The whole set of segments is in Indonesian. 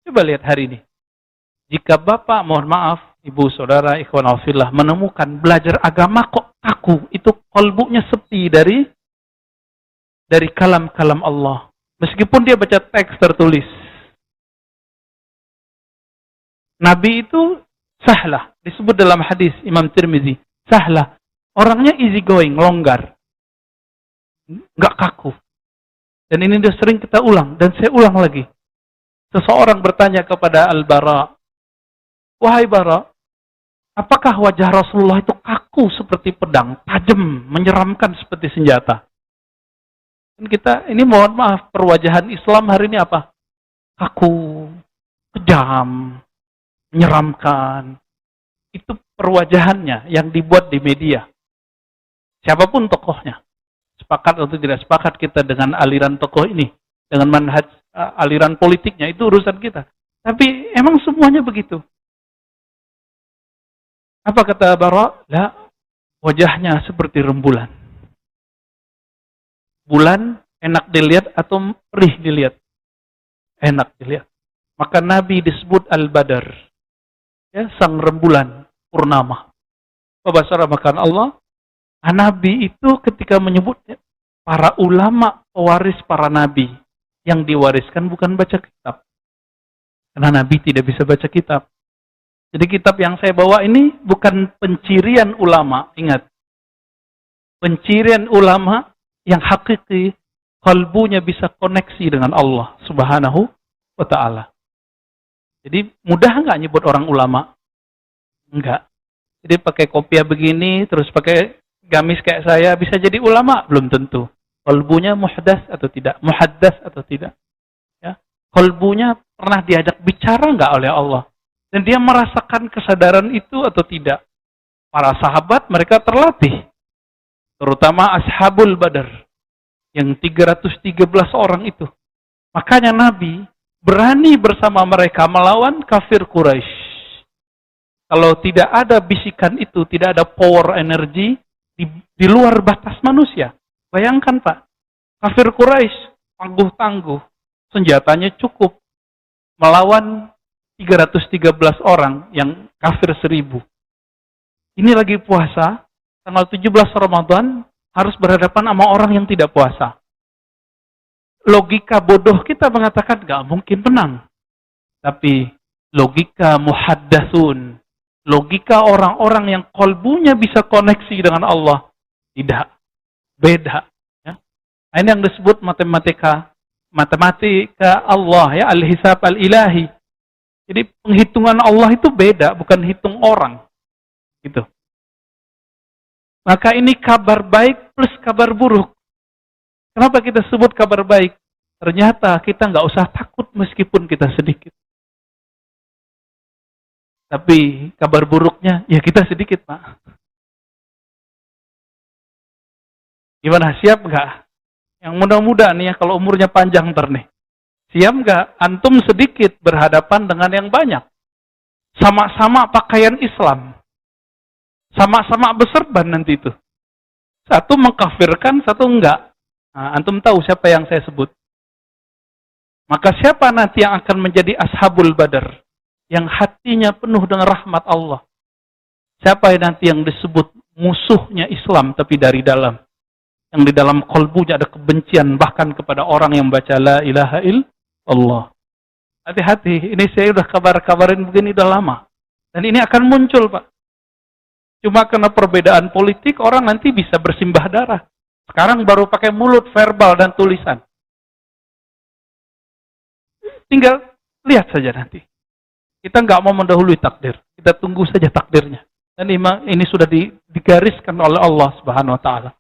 Coba lihat hari ini. Jika Bapak, mohon maaf, Ibu, Saudara, Ikhwan Fillah, menemukan belajar agama kok kaku, itu kolbunya sepi dari kalam-kalam Allah. Meskipun dia baca teks tertulis. Nabi itu sahlah, disebut dalam hadis Imam Tirmizi, sahlah. Orangnya easy going, longgar. Nggak kaku. Dan ini sudah sering kita ulang, dan saya ulang lagi. Seseorang bertanya kepada Al-Bara, wahai Bara, apakah wajah Rasulullah itu kaku seperti pedang, tajam, menyeramkan seperti senjata? Dan kita, ini mohon maaf, perwajahan Islam hari ini apa? Kaku, kejam, menyeramkan. Itu perwajahannya yang dibuat di media. Siapapun tokohnya. Sepakat atau tidak sepakat kita dengan aliran tokoh ini. Dengan manhaj aliran politiknya, itu urusan kita. Tapi emang semuanya begitu. Apa kata Bara? Lah, wajahnya seperti rembulan. Bulan enak dilihat atau perih dilihat? Enak dilihat. Maka Nabi disebut Al-Badar. Ya, sang rembulan purnama. Bahasa makan Allah, Nabi itu ketika menyebutnya, para ulama pewaris para nabi. Yang diwariskan bukan baca kitab. Karena Nabi tidak bisa baca kitab. Jadi kitab yang saya bawa ini bukan pencirian ulama. Ingat. Pencirian ulama yang hakiki, kalbunya bisa koneksi dengan Allah Subhanahu wa ta'ala. Jadi mudah nggak nyebut orang ulama? Enggak. Jadi pakai kopiah begini, terus pakai gamis kayak saya, bisa jadi ulama? Belum tentu. Kalbunya muhdas atau tidak? Muhaddas atau tidak? Ya. Kalbunya pernah diajak bicara nggak oleh Allah? Dan dia merasakan kesadaran itu atau tidak? Para sahabat mereka terlatih. Terutama Ashabul Badar. Yang 313 orang itu. Makanya Nabi berani bersama mereka melawan kafir Quraisy. Kalau tidak ada bisikan itu, tidak ada power energi di luar batas manusia. Bayangkan Pak, kafir Quraisy tangguh-tangguh, senjatanya cukup melawan 313 orang yang kafir 1000. Ini lagi puasa, tanggal 17 Ramadan, harus berhadapan sama orang yang tidak puasa. Logika bodoh kita mengatakan gak mungkin menang. Tapi logika muhaddatsun, logika orang-orang yang kolbunya bisa koneksi dengan Allah, tidak. Beda. Ya. Ini yang disebut matematika Allah, ya, al-hisab al-ilahi. Jadi penghitungan Allah itu beda, bukan hitung orang. Gitu. Maka ini kabar baik plus kabar buruk. Kenapa kita sebut kabar baik? Ternyata kita nggak usah takut meskipun kita sedikit. Tapi kabar buruknya, ya kita sedikit Pak. Gimana, siap nggak? Yang muda-muda nih ya, kalau umurnya panjang ntar nih. Siap nggak? Antum sedikit berhadapan dengan yang banyak. Sama-sama pakaian Islam. Sama-sama berserban nanti itu. Satu mengkafirkan, satu enggak. Nah, antum tahu siapa yang saya sebut. Maka siapa nanti yang akan menjadi Ashabul Badar? Yang hatinya penuh dengan rahmat Allah. Siapa yang nanti yang disebut musuhnya Islam tapi dari dalam? Yang di dalam kolbunya ada kebencian bahkan kepada orang yang baca la ilaha illallah. Hati-hati, ini saya udah kabarin begini udah lama. Dan ini akan muncul Pak. Cuma karena perbedaan politik orang nanti bisa bersimbah darah. Sekarang baru pakai mulut, verbal dan tulisan. Tinggal lihat saja nanti. Kita nggak mau mendahului takdir. Kita tunggu saja takdirnya. Dan ini sudah digariskan oleh Allah Subhanahu wa ta'ala.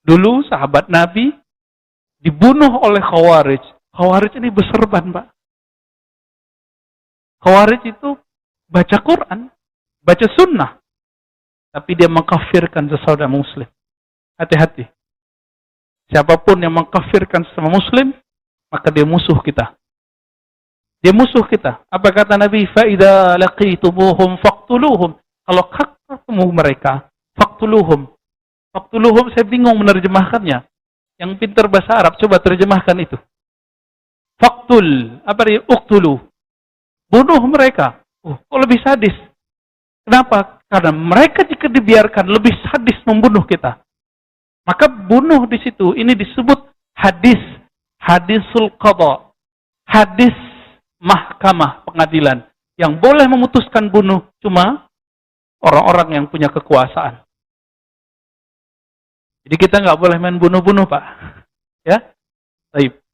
Dulu sahabat Nabi dibunuh oleh Khawarij. Khawarij ini berserban, Pak. Khawarij itu baca Quran, baca sunnah. Tapi dia mengkafirkan sesaudara muslim. Hati-hati. Siapapun yang mengkafirkan sesama muslim, maka dia musuh kita. Dia musuh kita. Apa kata Nabi? فَإِذَا لَقِيتُمُوهُمْ فَاقْتُلُوهُمْ. Kalau ketemu mereka, فَاقْتُلُوهُمْ. Faktuluhum, saya bingung menerjemahkannya. Yang pintar bahasa Arab, coba terjemahkan itu. Uktul. Apa dia? Uktulu. Bunuh mereka. Oh, kok lebih sadis? Kenapa? Karena mereka jika dibiarkan lebih sadis membunuh kita. Maka bunuh di situ. Ini disebut hadisul qadha. Hadis mahkamah pengadilan. Yang boleh memutuskan bunuh cuma orang-orang yang punya kekuasaan. Jadi kita nggak boleh main bunuh-bunuh, Pak. Ya, baik.